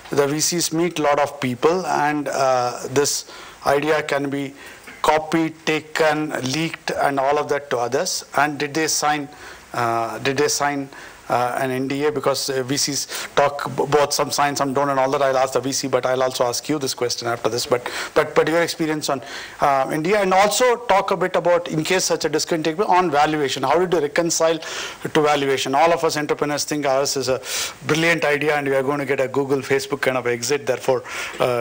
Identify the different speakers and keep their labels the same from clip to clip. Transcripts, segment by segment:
Speaker 1: the VCs meet a lot of people, and this idea can be copied, taken, leaked, and all of that to others. And did they sign? An NDA? Because VCs talk both, some sign, some don't, and all that. I'll ask the VC, but I'll also ask you this question after this. But your experience on NDA, and also talk a bit about, in case such a discussion takes place, on valuation. How did you reconcile to valuation? All of us entrepreneurs think ours is a brilliant idea, and we are going to get a Google, Facebook kind of exit. Therefore,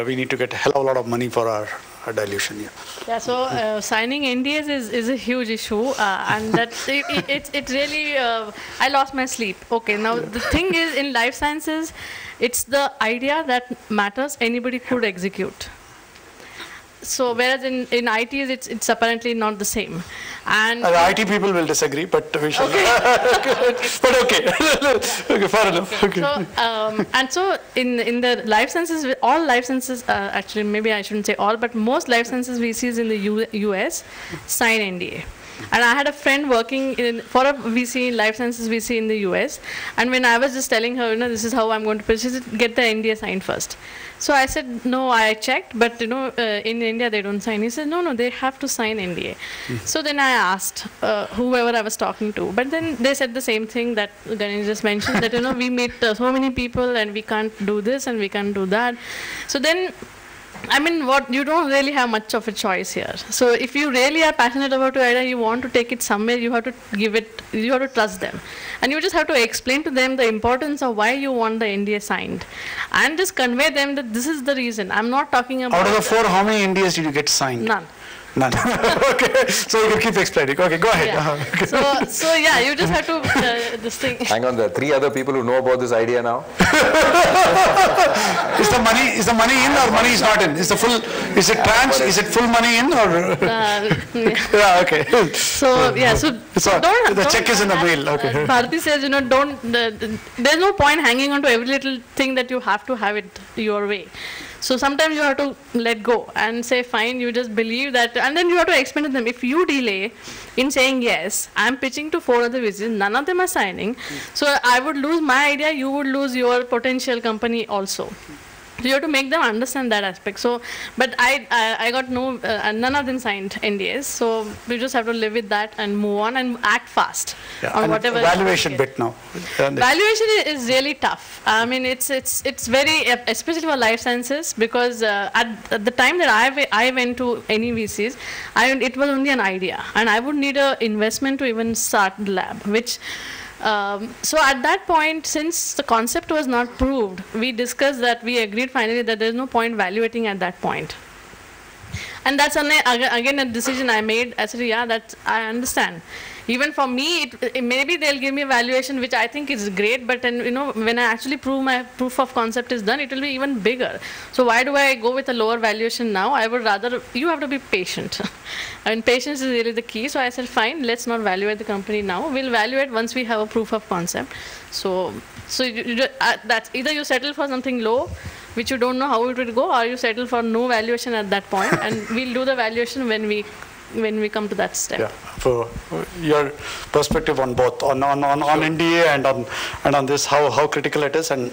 Speaker 1: we need to get a hell of a lot of money for our dilution.
Speaker 2: Yeah, so signing NDAs is a huge issue, and that it really, I lost my sleep. Okay, now the thing is, in life sciences, it's the idea that matters. Anybody could execute. So whereas in ITs, it's apparently not the same. And
Speaker 1: the IT people will disagree, but we shall.
Speaker 2: Okay.
Speaker 1: But okay, okay, fair enough. Okay.
Speaker 2: So and so in the life sciences, all life sciences, actually maybe I shouldn't say all, but most life sciences VCs in the US sign NDA. And I had a friend working for a VC, life sciences VC in the US, and when I was just telling her, this is how I'm going to pitch, she said, get the NDA signed first. So I said, no, I checked, but in India they don't sign. He said, no, they have to sign NDA. So then I asked whoever I was talking to, but then they said the same thing that Ganesh just mentioned, that we meet so many people and we can't do this and we can't do that. So then, I mean, you don't really have much of a choice here. So if you really are passionate about your idea, you want to take it somewhere, you have to you have to trust them. And you just have to explain to them the importance of why you want the NDA signed. And just convey them that this is the reason. I'm not talking about...
Speaker 1: Out of the 4, how many NDAs did you get signed?
Speaker 2: None.
Speaker 1: None. Okay, so you can keep explaining. Okay, go ahead.
Speaker 2: Yeah. Okay. So yeah, you just have to this thing.
Speaker 3: Hang on, there are 3 other people who know about this idea now.
Speaker 1: Is the money in or money is not in? Is it tranche? Is it full money in or? Yeah. Okay.
Speaker 2: So yeah, so
Speaker 1: the check is in the mail. Okay.
Speaker 2: Bharati says, there's no point hanging on to every little thing that you have to have it your way. So sometimes you have to let go and say, fine, you just believe that, and then you have to explain to them, if you delay in saying yes, I'm pitching to 4 other VCs, none of them are signing, so I would lose my idea, you would lose your potential company also. So you have to make them understand that aspect. So, but I got none of them signed NDAs. So we just have to live with that and move on and act fast on whatever.
Speaker 1: Valuation bit now.
Speaker 2: Valuation is really tough. I mean, it's very, especially for life sciences, because at the time that I went to any VCs, it was only an idea, and I would need an investment to even start the lab, which. So at that point, since the concept was not proved, we discussed that, we agreed finally that there's no point valuating at that point. And that's again a decision I made. I said, yeah, I understand. Even for me, maybe they'll give me a valuation which I think is great, but then, when I actually prove my proof of concept is done, it will be even bigger. So why do I go with a lower valuation now? I would rather, you have to be patient. And patience is really the key. So I said, fine, let's not valuate the company now. We'll valuate once we have a proof of concept. So that's either you settle for something low, which you don't know how it will go, or you settle for no valuation at that point, and we'll do the valuation when we come to that step.
Speaker 1: Yeah. So your perspective on both, on NDA and on this, how critical it is, and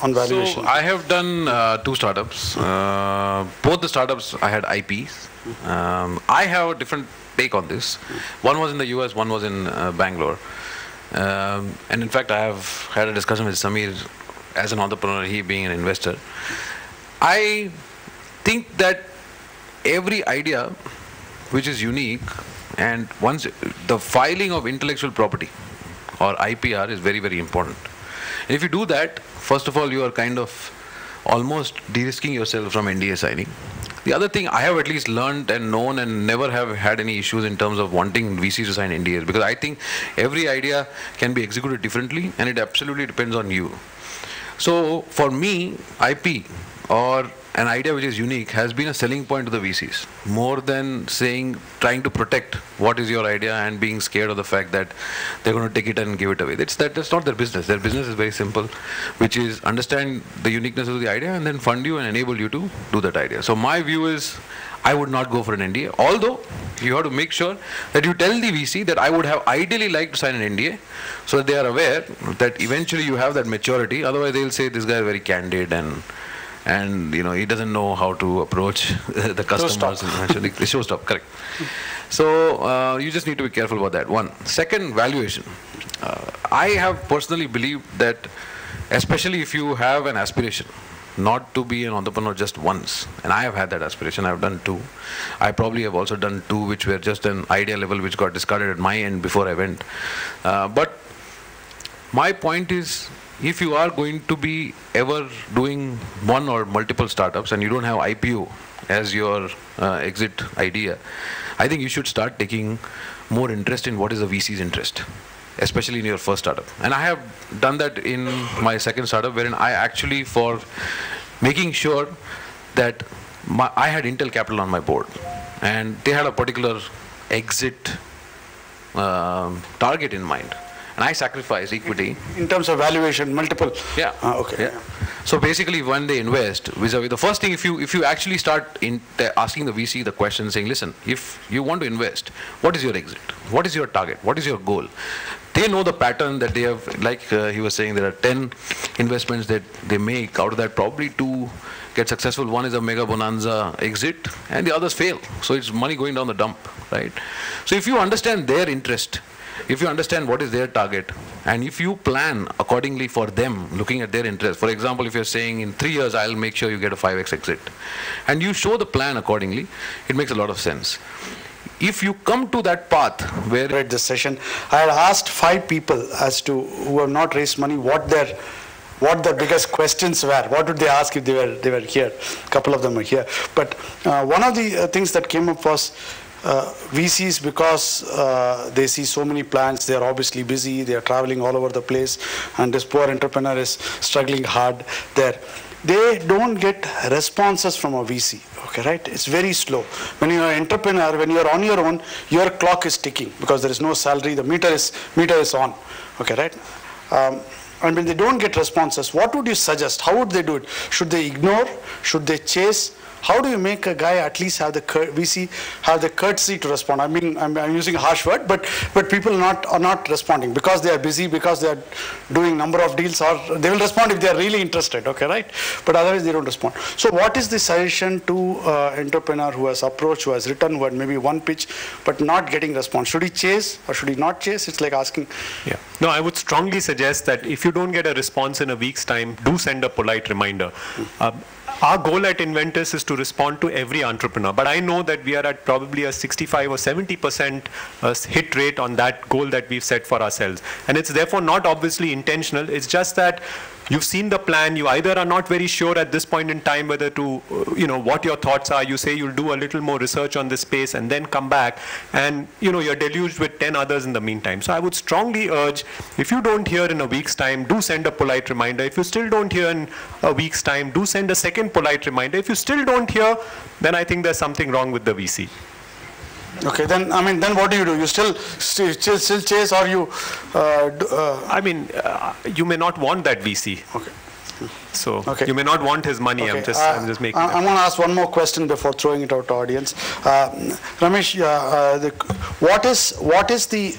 Speaker 1: on valuation.
Speaker 4: So I have done 2 startups. Both the startups I had IPs. I have a different take on this. One was in the US, one was in Bangalore. And in fact, I have had a discussion with Samir as an entrepreneur, he being an investor. I think that every idea which is unique, and once the filing of intellectual property or IPR is very, very important. And if you do that, first of all, you are kind of almost de-risking yourself from NDA signing. The other thing I have at least learned and known, and never have had any issues in terms of wanting VCs to sign NDAs, because I think every idea can be executed differently, and it absolutely depends on you. So for me, IP or an idea which is unique has been a selling point to the VCs, more than trying to protect what is your idea and being scared of the fact that they're going to take it and give it away. That's not their business. Their business is very simple, which is understand the uniqueness of the idea and then fund you and enable you to do that idea. So my view is, I would not go for an NDA, although you have to make sure that you tell the VC that I would have ideally liked to sign an NDA, so that they are aware that eventually you have that maturity. Otherwise they'll say this guy is very candid and he doesn't know how to approach the customers. The showstop, correct. So you just need to be careful about that. One. Second, valuation. I have personally believed that, especially if you have an aspiration not to be an entrepreneur just once, and I have had that aspiration, I've done 2. I probably have also done 2 which were just an idea level which got discarded at my end before I went. But my point is, if you are going to be ever doing one or multiple startups and you don't have IPO as your exit idea, I think you should start taking more interest in what is the VC's interest, especially in your first startup. And I have done that in my second startup, wherein I actually, for making sure that I had Intel Capital on my board, and they had a particular exit target in mind, and I sacrificed equity.
Speaker 1: In terms of valuation, multiple?
Speaker 4: Yeah.
Speaker 1: Okay.
Speaker 4: Yeah. So basically, when they invest, vis-a-vis, the first thing, if you actually start asking the VC the question, saying, listen, if you want to invest, what is your exit? What is your target? What is your goal? They know the pattern that they have, like he was saying, there are 10 investments that they make. Out of that, probably 2 get successful. One is a mega bonanza exit, and the others fail. So it's money going down the dump, right? So if you understand their interest, if you understand what is their target, and if you plan accordingly for them, looking at their interest, for example, if you're saying in 3 years, I'll make sure you get a 5x exit, and you show the plan accordingly, it makes a lot of sense. If you come to that path where...
Speaker 1: At this session, I had asked 5 people as to who have not raised money, what their biggest questions were. What would they ask if they were here? A couple of them are here. But one of the things that came up was VCs, because they see so many plans, they are obviously busy, they are traveling all over the place, and this poor entrepreneur is struggling hard there. They don't get responses from a VC, okay, right? It's very slow. When you're an entrepreneur, when you're on your own, your clock is ticking because there is no salary, the meter is on, okay, right? And when they don't get responses, what would you suggest? How would they do it? Should they ignore? Should they chase? How do you make a guy at least have the VC have the courtesy to respond? I mean, I'm using a harsh word, but people are not responding because they are busy, because they are doing number of deals, or they will respond if they are really interested, okay, right? But otherwise they don't respond. So what is the suggestion to entrepreneur who has approached, who has written, who had maybe one pitch, but not getting response? Should he chase or should he not chase? It's like asking.
Speaker 5: Yeah. No, I would strongly suggest that if you don't get a response in a week's time, do send a polite reminder. Our goal at Inventus is to respond to every entrepreneur, but I know that we are at probably a 65 or 70% hit rate on that goal that we've set for ourselves. And it's therefore not obviously intentional. It's just that you've seen the plan, you either are not very sure at this point in time whether to, what your thoughts are. You say you'll do a little more research on this space and then come back, and you're deluged with 10 others in the meantime. So I would strongly urge, if you don't hear in a week's time, do send a polite reminder. If you still don't hear in a week's time, do send a second polite reminder. If you still don't hear, then I think there's something wrong with the VC.
Speaker 1: Okay, then what do? You still chase, or you?
Speaker 5: You may not want that VC.
Speaker 1: Okay.
Speaker 5: So
Speaker 1: okay.
Speaker 5: You may not want his money.
Speaker 1: Okay.
Speaker 5: I'm just making.
Speaker 1: I'm going to ask one more question before throwing it out to audience. Ramesh, what is the?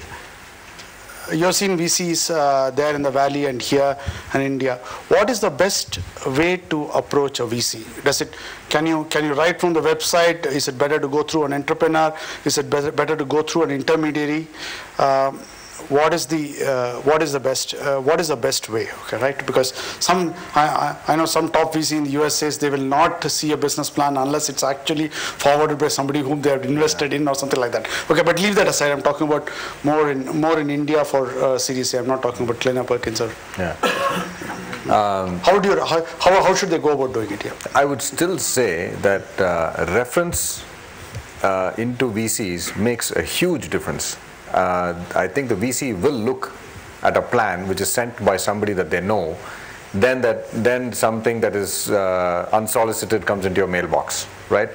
Speaker 1: You've seen VCs there in the Valley and here in India. What is the best way to approach a VC? Can you write from the website? Is it better to go through an entrepreneur? Is it better to go through an intermediary? What is the best way? Okay, right? Because I know some top VC in the US says they will not see a business plan unless it's actually forwarded by somebody whom they have invested in or something like that. Okay, but leave that aside. I'm talking about more in India for Series A. I'm not talking about Kleiner Perkins or.
Speaker 3: Yeah.
Speaker 1: How should they go about doing it here?
Speaker 3: I would still say that reference into VCs makes a huge difference. I think the VC will look at a plan which is sent by somebody that they know then something that is unsolicited comes into your mailbox, right?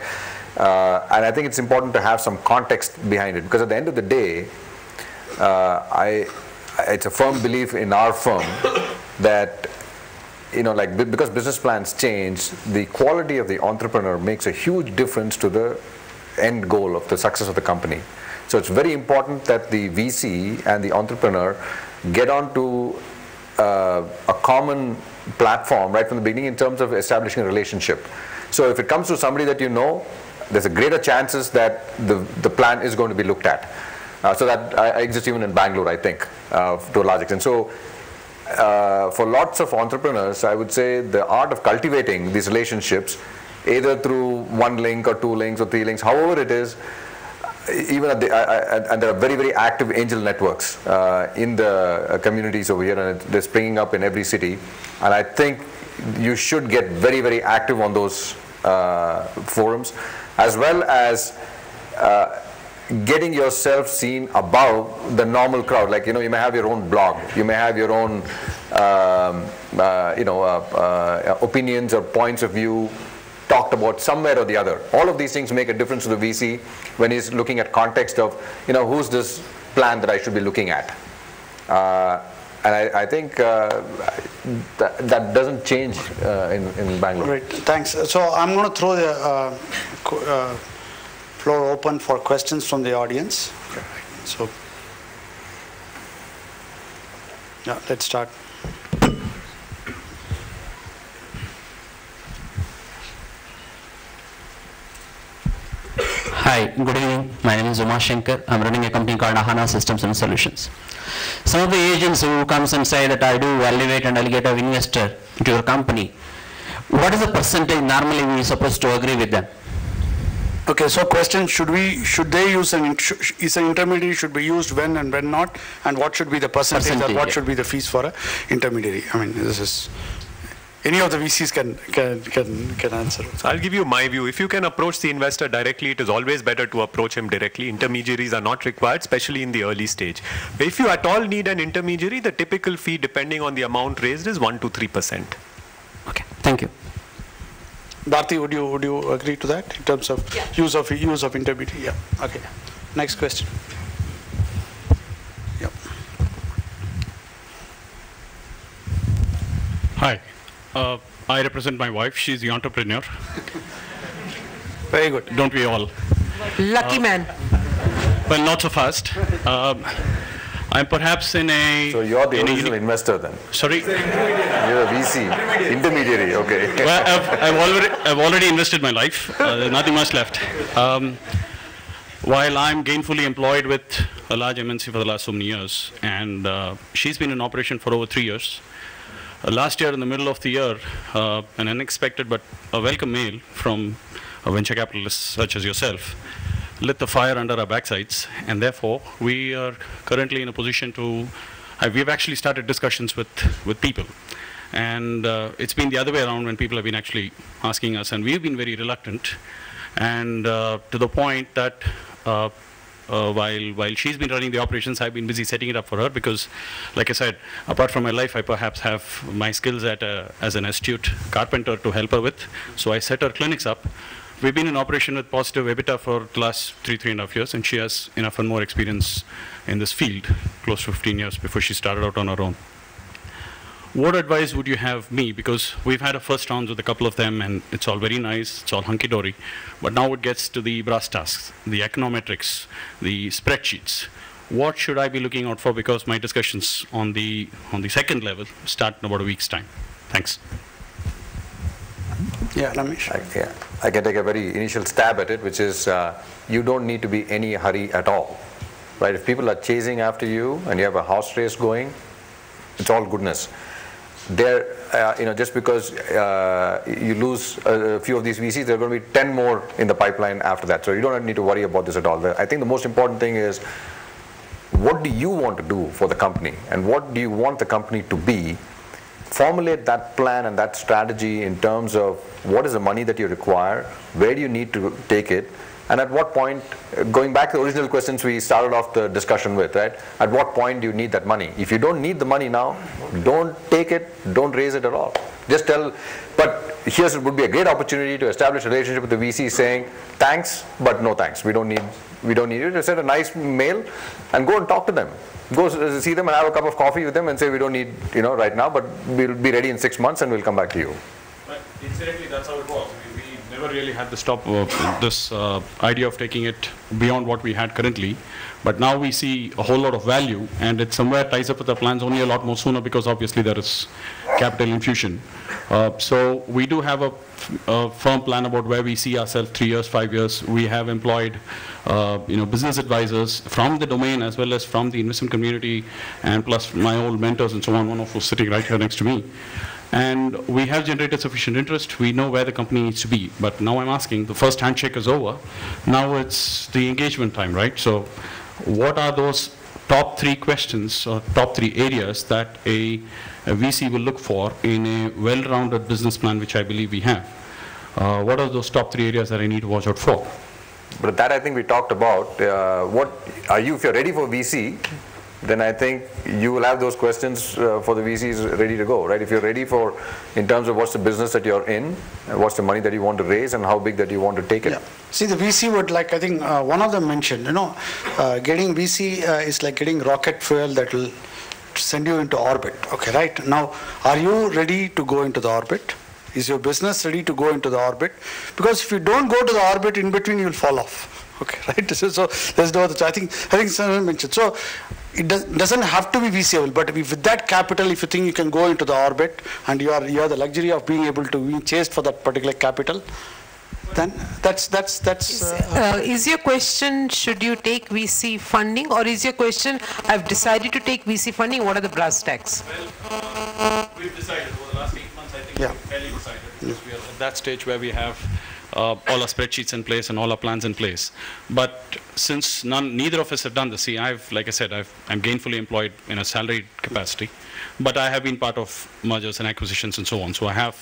Speaker 3: And I think it's important to have some context behind it, because at the end of the day, it's a firm belief in our firm that, because business plans change, the quality of the entrepreneur makes a huge difference to the end goal of the success of the company. So it's very important that the VC and the entrepreneur get onto a common platform right from the beginning in terms of establishing a relationship. So if it comes to somebody that you know, there's a greater chances that the plan is going to be looked at. So that exists even in Bangalore, I think, to a large extent. So for lots of entrepreneurs, I would say the art of cultivating these relationships, either through one link or 2 links or 3 links, however it is, even and there are very, very active angel networks in the communities over here, and they're springing up in every city. And I think you should get very, very active on those forums, as well as getting yourself seen above the normal crowd. Like, you may have your own blog, you may have your own opinions or points of view talked about somewhere or the other. All of these things make a difference to the VC when he's looking at context of, who's this plan that I should be looking at. And I think that doesn't change in Bangalore.
Speaker 1: Great, thanks. So I'm going to throw the floor open for questions from the audience. So, yeah, let's start.
Speaker 6: Hi, good evening. My name is Uma Shankar. I'm running a company called Ahana Systems and Solutions. Some of the agents who comes and say that I do evaluate and I'll get an investor into your company, what is the percentage normally we are supposed to agree with them?
Speaker 1: Okay, so question, should they use is an intermediary should be used when and when not, and what should be the percentage or what should be the fees for an intermediary? I mean, this is, any of the VCs can answer.
Speaker 5: So I'll give you my view. If you can approach the investor directly, it is always better to approach him directly. Intermediaries are not required, especially in the early stage. If you at all need an intermediary, the typical fee, depending on the amount raised, is 1 to 3%.
Speaker 6: Okay, thank you.
Speaker 1: Bharati, would you agree to that in terms of use of intermediary? Yeah. Okay. Next question. Yep.
Speaker 7: Hi. I represent my wife. She's the entrepreneur.
Speaker 1: Very good.
Speaker 7: Don't we all?
Speaker 8: Lucky man.
Speaker 7: Well, not so fast. I'm perhaps in a...
Speaker 3: So you're the original investor then?
Speaker 7: Sorry?
Speaker 3: You're a VC, intermediary, okay.
Speaker 7: Well, I've already invested my life. There's nothing much left. While I'm gainfully employed with a large MNC for the last so many years, and she's been in operation for over 3 years. Last year, in the middle of the year, an unexpected but a welcome mail from a venture capitalist such as yourself lit the fire under our backsides, and therefore we are currently in a position to, we've actually started discussions with people. And it's been the other way around when people have been actually asking us, and we've been very reluctant, and to the point that while she's been running the operations, I've been busy setting it up for her because, like I said, apart from my life, I perhaps have my skills as an astute carpenter to help her with. So I set her clinics up. We've been in operation with positive EBITDA for the last 3.5 years, and she has enough and more experience in this field, close to 15 years before she started out on her own. What advice would you have me? Because we've had a first round with a couple of them, and it's all very nice, it's all hunky-dory. But now it gets to the brass tasks, the econometrics, the spreadsheets. What should I be looking out for? Because my discussions on the second level start in about a week's time. Thanks.
Speaker 1: Yeah, Ramesh.
Speaker 3: I can take a very initial stab at it, which is you don't need to be in any hurry at all. Right? If people are chasing after you and you have a horse race going, it's all goodness. Just because you lose a few of these VCs, there are going to be 10 more in the pipeline after that. So you don't need to worry about this at all. I think the most important thing is, what do you want to do for the company, and what do you want the company to be? Formulate that plan and that strategy in terms of what is the money that you require, where do you need to take it, And at what point, going back to the original questions we started off the discussion with, right? At what point do you need that money? If you don't need the money now, don't take it, don't raise it at all. Just tell, but here would be a great opportunity to establish a relationship with the VC saying, thanks, but no thanks. We don't need you. Just send a nice mail and go and talk to them. Go see them and have a cup of coffee with them and say, we don't need, right now, but we'll be ready in 6 months and we'll come back to you.
Speaker 7: But incidentally, that's how it was. We never really had this idea of taking it beyond what we had currently. But now we see a whole lot of value, and it somewhere ties up with our plans only a lot more sooner, because obviously there is capital infusion. So we do have a firm plan about where we see ourselves 3 years, 5 years. We have employed business advisors from the domain as well as from the investment community, and plus my old mentors and so on, one of who's sitting right here next to me. And we have generated sufficient interest. We know where the company needs to be. But now I'm asking, the first handshake is over. Now it's the engagement time, right? So what are those top 3 questions or top 3 areas that a VC will look for in a well-rounded business plan, which I believe we have? What are those top 3 areas that I need to watch out for?
Speaker 3: But that I think we talked about. If you're ready for VC, then I think you will have those questions for the VCs ready to go, right? If you're ready in terms of what's the business that you're in, what's the money that you want to raise, and how big that you want to take it.
Speaker 1: Yeah. See, the VC would I think one of them mentioned, getting VC is like getting rocket fuel that will send you into orbit. Okay, right? Now, are you ready to go into the orbit? Is your business ready to go into the orbit? Because if you don't go to the orbit, in between you will fall off. Okay, right? So there's no other. I think Samir mentioned. So it doesn't have to be VCable, but with that capital, if you think you can go into the orbit and you have the luxury of being able to be chased for that particular capital, then that's.
Speaker 8: Is your question, should you take VC funding, or is your question, I've decided to take VC funding, what are the brass tacks?
Speaker 7: Well, we've decided over the last 8 months, I think we've fairly decided, because we are at that stage where we have all our spreadsheets in place and all our plans in place. But since neither of us have done this, see, like I said, I'm gainfully employed in a salaried capacity, but I have been part of mergers and acquisitions and so on. So I have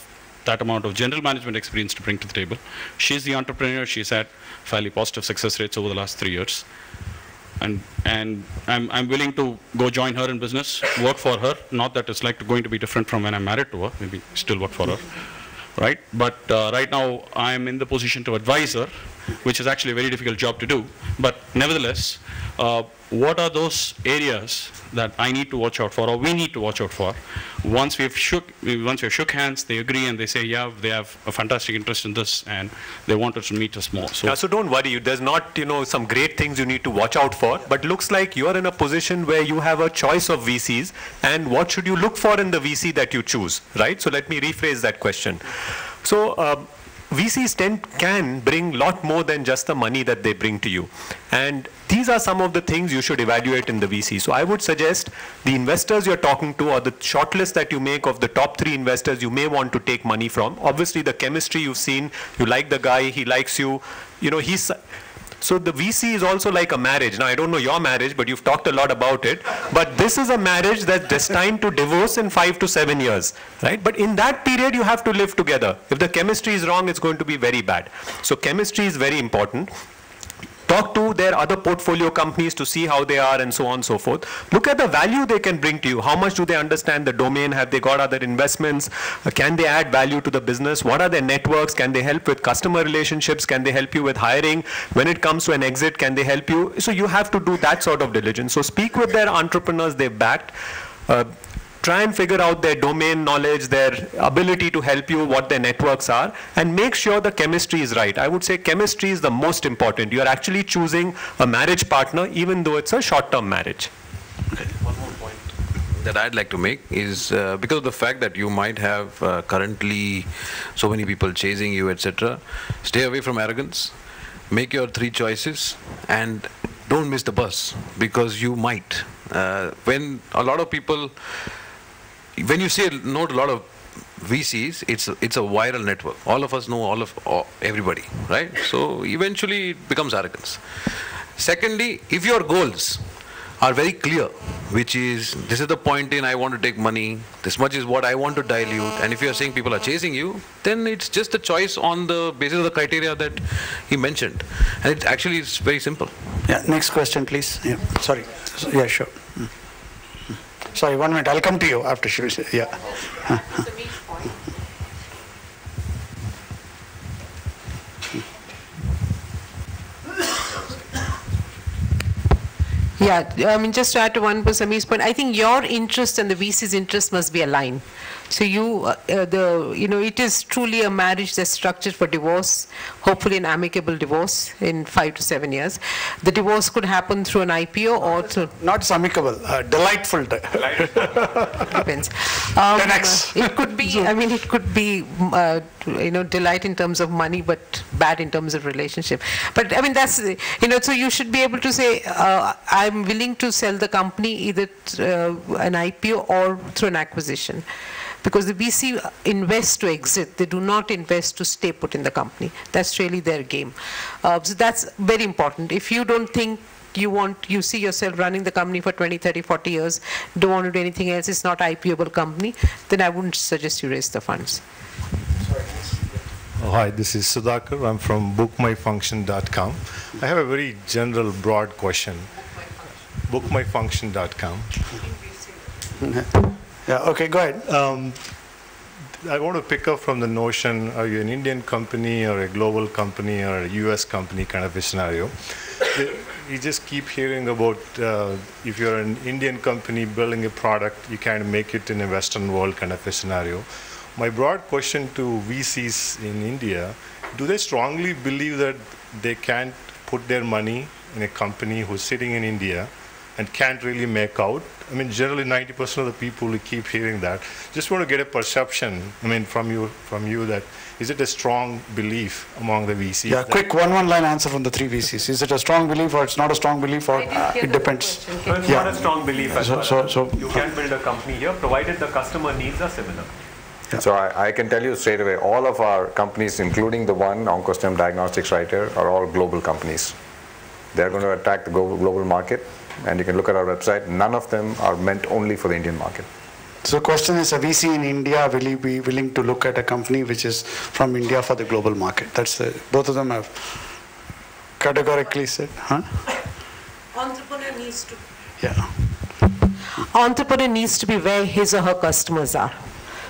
Speaker 7: that amount of general management experience to bring to the table. She's the entrepreneur. She's had fairly positive success rates over the last 3 years. And I'm willing to go join her in business, work for her. Not that it's going to be different from when I'm married to her. Maybe still work for her. Right? But right now, I'm in the position to advise her, which is actually a very difficult job to do. But nevertheless, what are those areas that I need to watch out for, or we need to watch out for? Once we've shook hands, they agree and they say, yeah, they have a fantastic interest in this, and they want us to meet us more.
Speaker 5: So don't worry, there's not some great things you need to watch out for, but looks like you're in a position where you have a choice of VCs, and what should you look for in the VC that you choose, right? So let me rephrase that question. So VCs can bring a lot more than just the money that they bring to you. And these are some of the things you should evaluate in the VC. So I would suggest the investors you're talking to, or the shortlist that you make of the top 3 investors you may want to take money from. Obviously the chemistry you've seen, you like the guy, he likes you, so the VC is also like a marriage. Now, I don't know your marriage, but you've talked a lot about it. But this is a marriage that's destined to divorce in 5 to 7 years, right? But in that period, you have to live together. If the chemistry is wrong, it's going to be very bad. So chemistry is very important. Talk to their other portfolio companies to see how they are and so on and so forth. Look at the value they can bring to you. How much do they understand the domain? Have they got other investments? Can they add value to the business? What are their networks? Can they help with customer relationships? Can they help you with hiring? When it comes to an exit, can they help you? So you have to do that sort of diligence. So speak with their entrepreneurs they've backed. Try and figure out their domain knowledge, their ability to help you, what their networks are, and make sure the chemistry is right. I would say chemistry is the most important. You are actually choosing a marriage partner, even though it's a short-term marriage.
Speaker 4: Okay. One more point that I'd like to make is because of the fact that you might have currently so many people chasing you, etc. Stay away from arrogance. Make your 3 choices and don't miss the bus, because you might. When a lot of people... When you say no to a lot of VCs, it's a viral network. All of us know everybody, right? So eventually it becomes arrogance. Secondly, if your goals are very clear, which is, this is the point in I want to take money, this much is what I want to dilute, and if you are saying people are chasing you, then it's just a choice on the basis of the criteria that he mentioned. And it actually is very simple.
Speaker 1: Yeah, next question, please. Yeah, sorry. Yeah, sure. Sorry, 1 minute. I'll come to you after she. Yeah.
Speaker 8: Yeah, I mean, just to add to one person, Samir's point, I think your interest and the VC's interest must be aligned. So it is truly a marriage that's structured for divorce, hopefully an amicable divorce in 5 to 7 years. The divorce could happen through an IPO or through...
Speaker 1: Not amicable, delightful.
Speaker 8: Depends.
Speaker 1: 10x.
Speaker 8: It could be, I mean, it could be, delight in terms of money, but bad in terms of relationship. But I mean, that's, so you should be able to say, I'm willing to sell the company either an IPO or through an acquisition. Because the VC invests to exit. They do not invest to stay put in the company. That's really their game. So that's very important. If you don't think you see yourself running the company for 20, 30, 40 years, don't want to do anything else, it's not an IPO-able company, then I wouldn't suggest you raise the funds.
Speaker 9: Oh, hi, this is Sudhakar. I'm from bookmyfunction.com. I have a very general, broad question. Bookmyfunction.com.
Speaker 1: Yeah, okay, go ahead.
Speaker 9: I want to pick up from the notion, are you an Indian company or a global company or a US company kind of a scenario? You just keep hearing about if you're an Indian company building a product, you can't make it in a Western world kind of a scenario. My broad question to VCs in India, do they strongly believe that they can't put their money in a company who's sitting in India and can't really make out? I mean, generally 90% of the people, we keep hearing that. Just want to get a perception, I mean, from you that, is it a strong belief among the VCs?
Speaker 1: Yeah, quick one-line answer from the 3 VCs. Is it a strong belief or it's not a strong belief, or it depends?
Speaker 5: No, it's not a strong belief as well.
Speaker 1: So
Speaker 5: you can build a company here, provided the customer needs are similar.
Speaker 1: Yeah.
Speaker 3: So I can tell you straight away, all of our companies, including the one, OncoStem Diagnostics right here, are all global companies. They're going to attack the global market, and you can look at our website. None of them are meant only for the Indian market.
Speaker 1: So the question is, a VC in India, will he be willing to look at a company which is from India for the global market? That's both of them have categorically said.
Speaker 8: Entrepreneur needs to...
Speaker 1: Yeah.
Speaker 8: Entrepreneur needs to be where his or her customers are.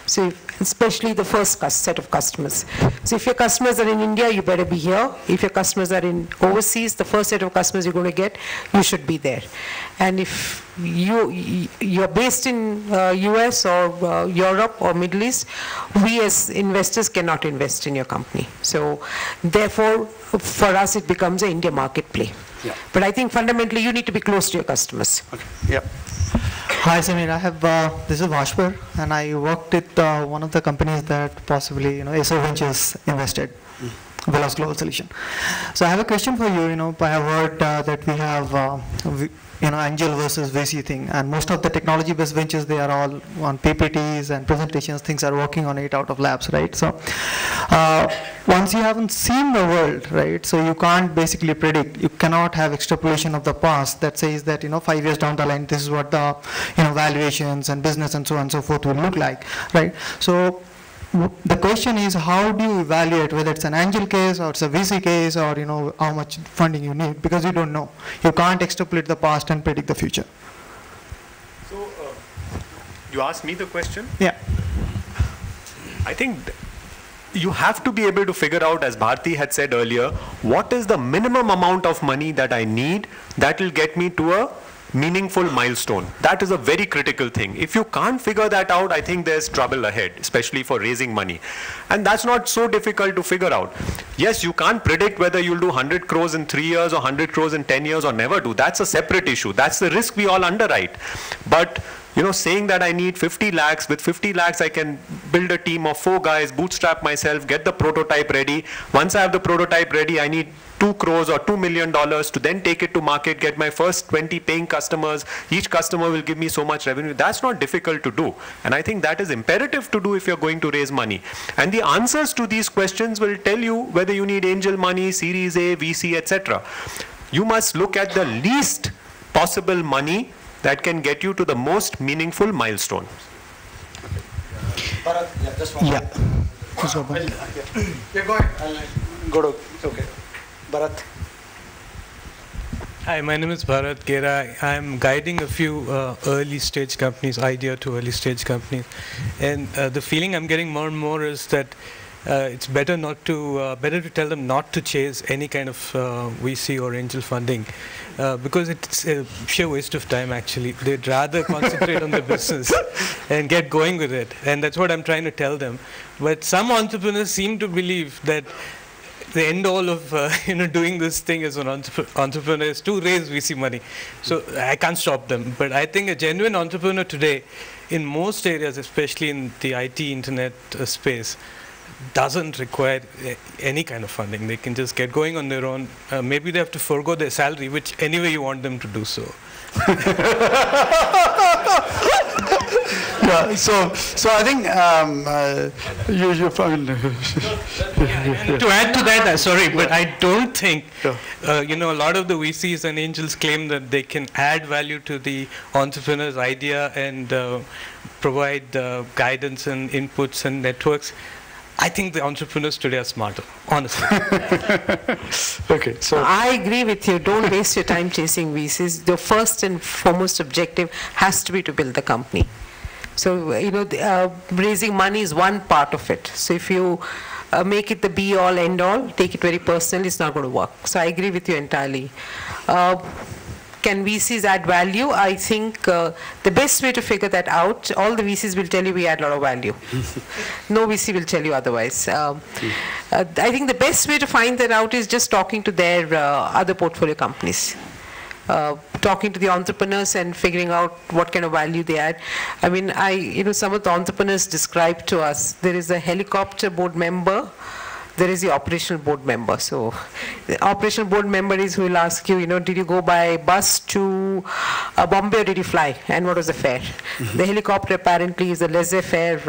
Speaker 8: So especially the first set of customers. So if your customers are in India, you better be here. If your customers are in overseas, the first set of customers you're going to get, you should be there. And if you're based in US or Europe or Middle East, we as investors cannot invest in your company. So therefore, for us, it becomes an India market play.
Speaker 1: Yeah.
Speaker 8: But I think fundamentally, you need to be close to your customers.
Speaker 1: Okay. Yeah.
Speaker 10: Hi, Samir. I have this is Bhashwar, and I worked with one of the companies that possibly Apoorva Ventures invested, Velos Global Solution. So I have a question for you. I have heard that we have angel versus VC thing, and most of the technology-based ventures, they are all on PPTs and presentations. Things are working on it out of labs, right? So once you haven't seen the world, right? So you can't basically predict. You cannot have extrapolation of the past that says that 5 years down the line, this is what the valuations and business and so on and so forth will look like, right? So the question is, how do you evaluate whether it's an angel case or it's a VC case, or how much funding you need, because you don't know. You can't extrapolate the past and predict the future.
Speaker 5: So you asked me the question?
Speaker 10: Yeah.
Speaker 5: I think you have to be able to figure out, as Bharati had said earlier, what is the minimum amount of money that I need that will get me to a meaningful milestone. That is a very critical thing. If you can't figure that out, I think there's trouble ahead, especially for raising money. And that's not so difficult to figure out. Yes, you can't predict whether you'll do 100 crores in 3 years or 100 crores in 10 years or never do. That's a separate issue. That's the risk we all underwrite. But saying that I need 50 lakhs, with 50 lakhs I can build a team of 4 guys, bootstrap myself, get the prototype ready. Once I have the prototype ready, I need 2 crores or $2 million to then take it to market, get my first 20 paying customers. Each customer will give me so much revenue. That's not difficult to do. And I think that is imperative to do if you're going to raise money. And the answers to these questions will tell you whether you need angel money, Series A, VC, etc. You must look at the least possible money that can get you to the most meaningful milestone.
Speaker 10: Yeah.
Speaker 1: Yeah, go ahead. I'll go to, okay. Bharat.
Speaker 11: Hi, my name is Bharat Gera. I'm guiding a few early stage companies, idea to early stage companies. And the feeling I'm getting more and more is that it's better to tell them not to chase any kind of VC or angel funding because it's a sheer waste of time actually. They'd rather concentrate on the business and get going with it. And that's what I'm trying to tell them. But some entrepreneurs seem to believe that the end all of doing this thing as an entrepreneur is to raise VC money. So I can't stop them. But I think a genuine entrepreneur today, in most areas, especially in the IT internet space, doesn't require any kind of funding. They can just get going on their own. Maybe they have to forego their salary, which anyway you want them to do so.
Speaker 1: Yeah, so I think you found.
Speaker 11: To add to that, sorry, but I don't think, a lot of the VCs and angels claim that they can add value to the entrepreneur's idea and provide guidance and inputs and networks. I think the entrepreneurs today are smarter, honestly.
Speaker 1: Okay, so
Speaker 8: I agree with you. Don't waste your time chasing VCs. The first and foremost objective has to be to build the company. So, raising money is one part of it. So if you make it the be-all, end-all, take it very personally, it's not going to work. So I agree with you entirely. Can VCs add value? I think the best way to figure that out, all the VCs will tell you we add a lot of value. No VC will tell you otherwise. I think the best way to find that out is just talking to their other portfolio companies. Talking to the entrepreneurs and figuring out what kind of value they add. I mean, some of the entrepreneurs described to us, there is a helicopter board member, there is the operational board member. So the operational board member is who will ask you, did you go by bus to Bombay or did you fly? And what was the fare? The helicopter apparently is a laissez-faire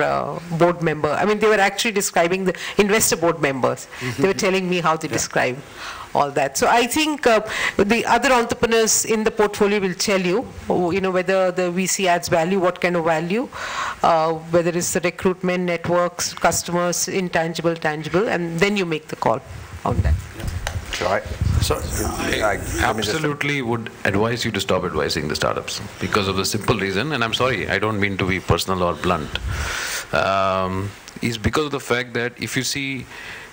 Speaker 8: board member. I mean, they were actually describing the investor board members. They were telling me how they describe all that. So I think the other entrepreneurs in the portfolio will tell you, whether the VC adds value, what kind of value, whether it's the recruitment, networks, customers, intangible, tangible, and then you make the call on that.
Speaker 3: So
Speaker 4: I absolutely would advise you to stop advising the startups because of the simple reason, and I'm sorry, I don't mean to be personal or blunt, is because of the fact that if you see,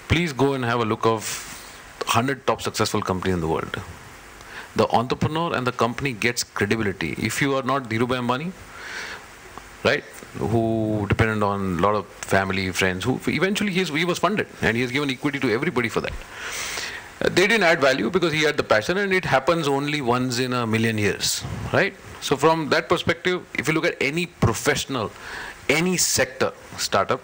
Speaker 4: please go and have a look of 100 top successful companies in the world. The entrepreneur and the company gets credibility. If you are not Dhirubhai Ambani, right, who depended on a lot of family, friends, who eventually he was funded and he has given equity to everybody for that. They didn't add value because he had the passion, and it happens only once in a million years, right? So from that perspective, if you look at any professional, any sector startup,